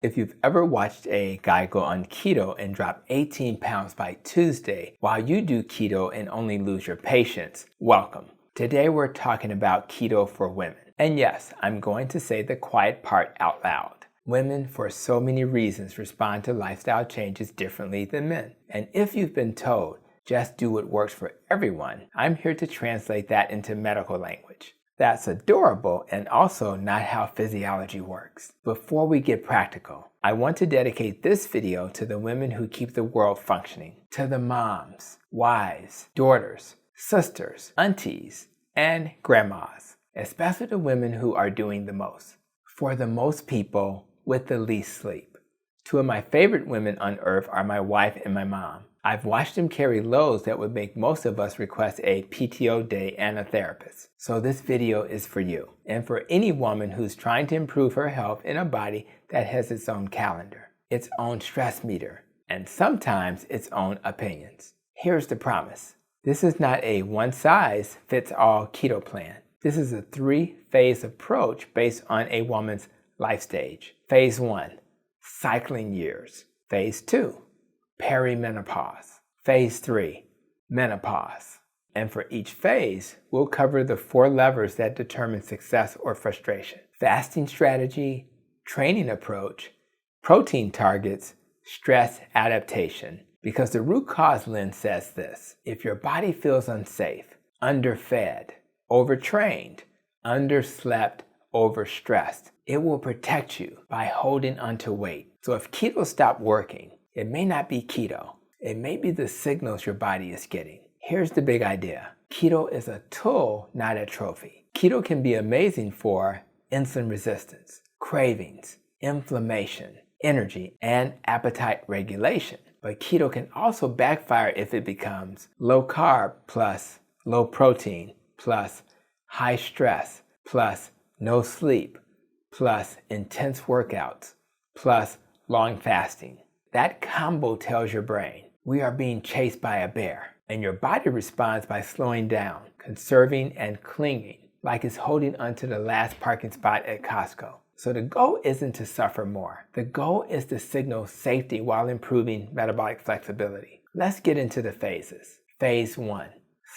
If you've ever watched a guy go on keto and drop 18 pounds by Tuesday while you do keto and only lose your patience, welcome. Today we're talking about keto for women. And yes, I'm going to say the quiet part out loud. Women, for so many reasons, respond to lifestyle changes differently than men. And if you've been told, just do what works for everyone, I'm here to translate that into medical language. That's adorable and also not how physiology works. Before we get practical, I want to dedicate this video to the women who keep the world functioning, to the moms, wives, daughters, sisters, aunties, and grandmas, especially the women who are doing the most. For the most people with the least sleep. Two of my favorite women on earth are my wife and my mom. I've watched them carry loads that would make most of us request a PTO day and a therapist. So this video is for you, and for any woman who's trying to improve her health in a body that has its own calendar, its own stress meter, and sometimes its own opinions. Here's the promise. This is not a one-size-fits-all keto plan. This is a three-phase approach based on a woman's life stage. Phase 1, cycling years. Phase 2, perimenopause. Phase 3, menopause. And for each phase, we'll cover the 4 levers that determine success or frustration: fasting strategy, training approach, protein targets, stress adaptation. Because the root cause lens says this: if your body feels unsafe, underfed, overtrained, underslept, overstressed, it will protect you by holding onto weight. So if keto stopped working, it may not be keto. It may be the signals your body is getting. Here's the big idea. Keto is a tool, not a trophy. Keto can be amazing for insulin resistance, cravings, inflammation, energy, and appetite regulation. But keto can also backfire if it becomes low carb plus low protein plus high stress plus no sleep plus intense workouts plus long fasting. That combo tells your brain, we are being chased by a bear, and your body responds by slowing down, conserving, and clinging like it's holding onto the last parking spot at Costco. So the goal isn't to suffer more. The goal is to signal safety while improving metabolic flexibility. Let's get into the phases. Phase 1,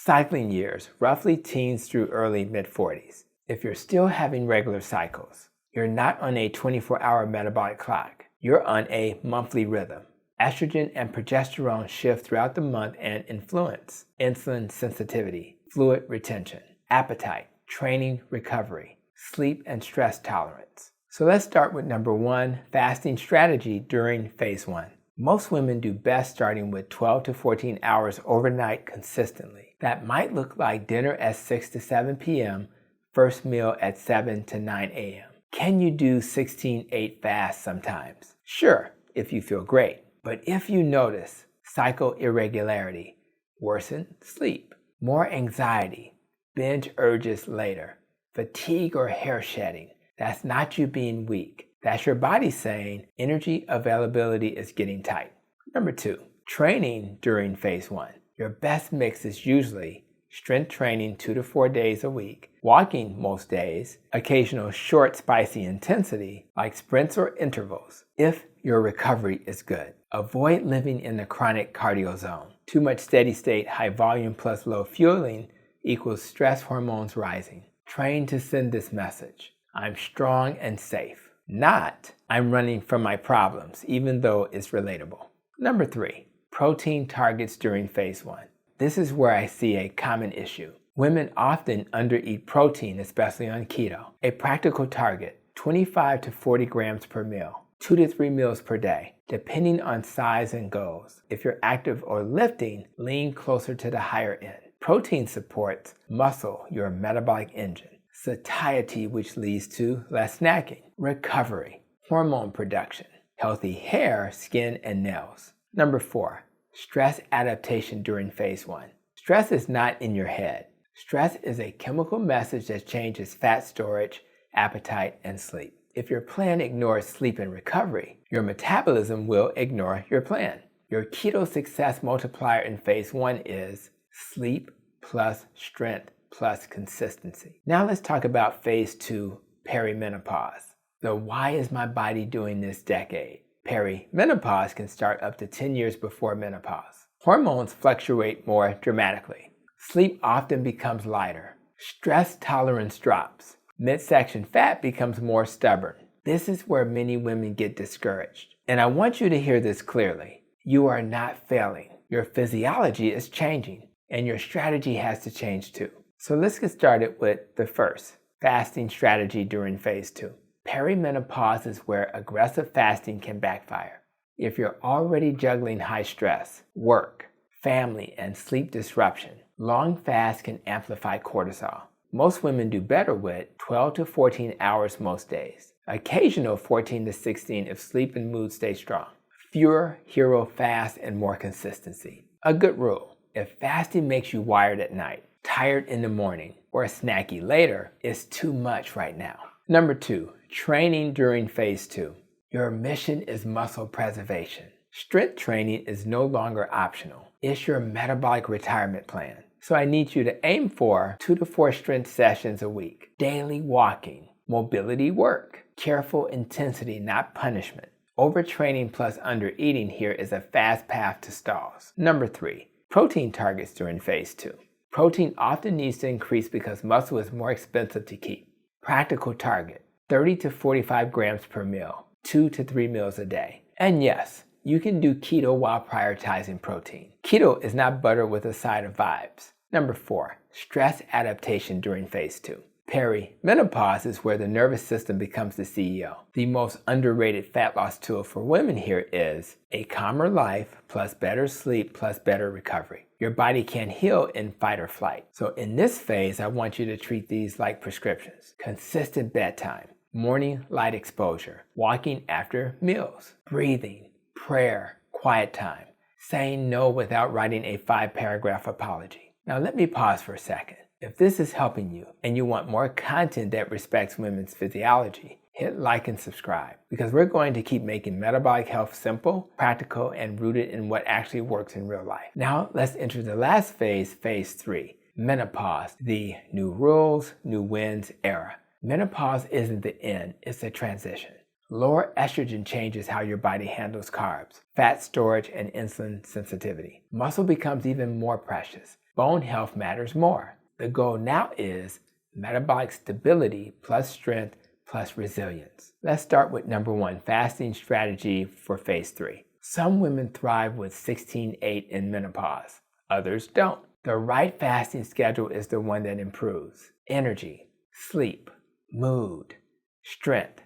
cycling years, roughly teens through early mid-40s. If you're still having regular cycles, you're not on a 24-hour metabolic clock. You're on a monthly rhythm. Estrogen and progesterone shift throughout the month and influence insulin sensitivity, fluid retention, appetite, training recovery, sleep and stress tolerance. So let's start with number 1, fasting strategy during phase 1. Most women do best starting with 12 to 14 hours overnight consistently. That might look like dinner at 6 to 7 p.m., first meal at 7 to 9 a.m. Can you do 16-8 fast sometimes? Sure, if you feel great. But if you notice cycle irregularity, worsened sleep, more anxiety, binge urges later, fatigue or hair shedding, that's not you being weak. That's your body saying energy availability is getting tight. Number 2, training during phase 1. Your best mix is usually strength training 2 to 4 days a week, walking most days, occasional short spicy intensity like sprints or intervals if your recovery is good. Avoid living in the chronic cardio zone. Too much steady state high volume plus low fueling equals stress hormones rising. Train to send this message: I'm strong and safe, not I'm running from my problems, even though it's relatable. Number 3, protein targets during phase 1. This is where I see a common issue. Women often undereat protein, especially on keto. A practical target, 25 to 40 grams per meal, 2 to 3 meals per day, depending on size and goals. If you're active or lifting, lean closer to the higher end. Protein supports muscle, your metabolic engine, satiety, which leads to less snacking, recovery, hormone production, healthy hair, skin, and nails. Number 4, stress adaptation during phase 1. Stress is not in your head. Stress is a chemical message that changes fat storage, appetite, and sleep. If your plan ignores sleep and recovery, your metabolism will ignore your plan. Your keto success multiplier in phase 1 is sleep plus strength plus consistency. Now let's talk about phase 2, perimenopause. The why is my body doing this decade? Perimenopause can start up to 10 years before menopause. Hormones fluctuate more dramatically. Sleep often becomes lighter. Stress tolerance drops. Midsection fat becomes more stubborn. This is where many women get discouraged. And I want you to hear this clearly. You are not failing. Your physiology is changing, and your strategy has to change too. So let's get started with the first, fasting strategy during phase 2. Perimenopause is where aggressive fasting can backfire. If you're already juggling high stress, work, family, and sleep disruption, long fasts can amplify cortisol. Most women do better with 12 to 14 hours most days. Occasional 14 to 16 if sleep and mood stay strong. Fewer hero fasts and more consistency. A good rule: if fasting makes you wired at night, tired in the morning, or snacky later, it's too much right now. Number 2, training during phase 2. Your mission is muscle preservation. Strength training is no longer optional. It's your metabolic retirement plan. So I need you to aim for 2 to 4 strength sessions a week. Daily walking, mobility work, careful intensity, not punishment. Overtraining plus undereating here is a fast path to stalls. Number 3, protein targets during phase 2. Protein often needs to increase because muscle is more expensive to keep. Practical target: 30 to 45 grams per meal, 2 to 3 meals a day. And yes, you can do keto while prioritizing protein. Keto is not butter with a side of vibes. Number 4, stress adaptation during phase 2. Perimenopause is where the nervous system becomes the CEO. The most underrated fat loss tool for women here is a calmer life plus better sleep plus better recovery. Your body can't heal in fight or flight. So in this phase, I want you to treat these like prescriptions. Consistent bedtime, morning light exposure, walking after meals, breathing, prayer, quiet time, saying no without writing a 5-paragraph apology. Now let me pause for a second. If this is helping you and you want more content that respects women's physiology, hit like and subscribe, because we're going to keep making metabolic health simple, practical, and rooted in what actually works in real life. Now let's enter the last phase, phase 3, menopause, the new rules, new wins era. Menopause isn't the end, it's a transition. Lower estrogen changes how your body handles carbs, fat storage, and insulin sensitivity. Muscle becomes even more precious. Bone health matters more. The goal now is metabolic stability plus strength plus resilience. Let's start with number 1, fasting strategy for phase 3. Some women thrive with 16-8 in menopause. Others don't. The right fasting schedule is the one that improves energy, sleep, mood, strength,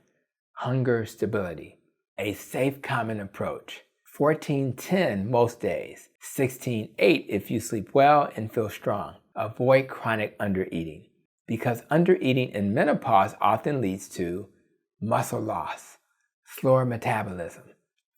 hunger, stability. A safe, common approach. 14-10 most days. 16-8 if you sleep well and feel strong. Avoid chronic undereating, because undereating in menopause often leads to muscle loss, slower metabolism,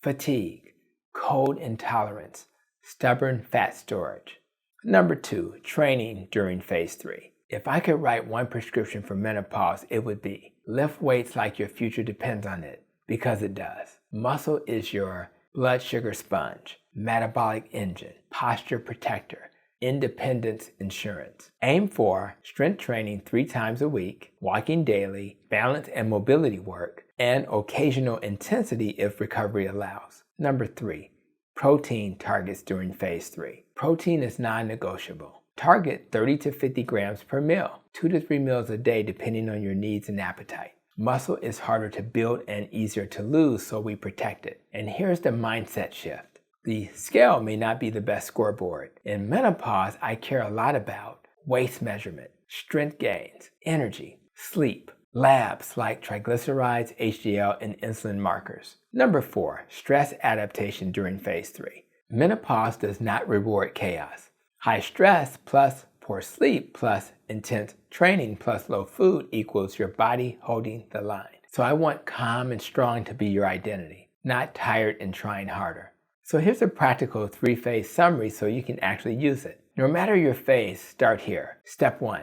fatigue, cold intolerance, stubborn fat storage. Number 2, training during phase 3. If I could write one prescription for menopause, it would be lift weights like your future depends on it, because it does. Muscle is your blood sugar sponge, metabolic engine, posture protector, independence insurance. Aim for strength training 3 times a week, walking daily, balance and mobility work, and occasional intensity if recovery allows. Number 3, protein targets during phase 3. Protein is non-negotiable. Target 30 to 50 grams per meal, 2 to 3 meals a day depending on your needs and appetite. Muscle is harder to build and easier to lose, so we protect it. And here's the mindset shift. The scale may not be the best scoreboard. In menopause, I care a lot about waist measurement, strength gains, energy, sleep, labs like triglycerides, HDL, and insulin markers. Number 4, stress adaptation during phase 3. Menopause does not reward chaos. High stress plus poor sleep plus intense training plus low food equals your body holding the line. So I want calm and strong to be your identity, not tired and trying harder. So here's a practical 3-phase summary so you can actually use it. No matter your phase, start here. Step 1,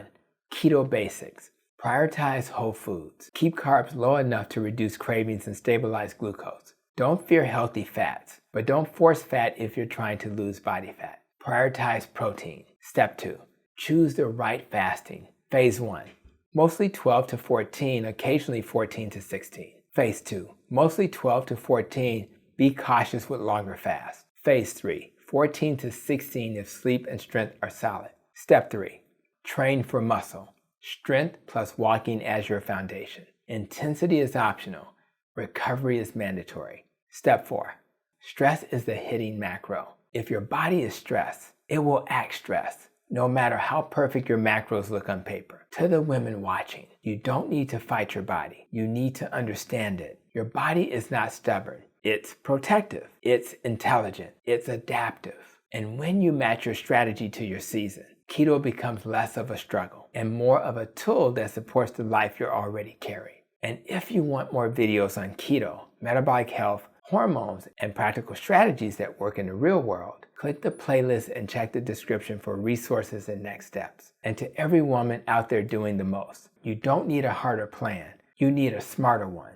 keto basics. Prioritize whole foods. Keep carbs low enough to reduce cravings and stabilize glucose. Don't fear healthy fats, but don't force fat if you're trying to lose body fat. Prioritize protein. Step 2, choose the right fasting. Phase 1, mostly 12 to 14, occasionally 14 to 16. Phase 2, mostly 12 to 14, be cautious with longer fasts. Phase 3, 14 to 16 if sleep and strength are solid. Step 3, train for muscle. Strength plus walking as your foundation. Intensity is optional. Recovery is mandatory. Step 4, stress is the hitting macro. If your body is stressed, it will act stressed, no matter how perfect your macros look on paper. To the women watching, you don't need to fight your body. You need to understand it. Your body is not stubborn. It's protective. It's intelligent. It's adaptive. And when you match your strategy to your season, keto becomes less of a struggle and more of a tool that supports the life you're already carrying. And if you want more videos on keto, metabolic health, hormones, and practical strategies that work in the real world, click the playlist and check the description for resources and next steps. And to every woman out there doing the most, you don't need a harder plan. You need a smarter one.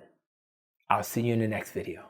I'll see you in the next video.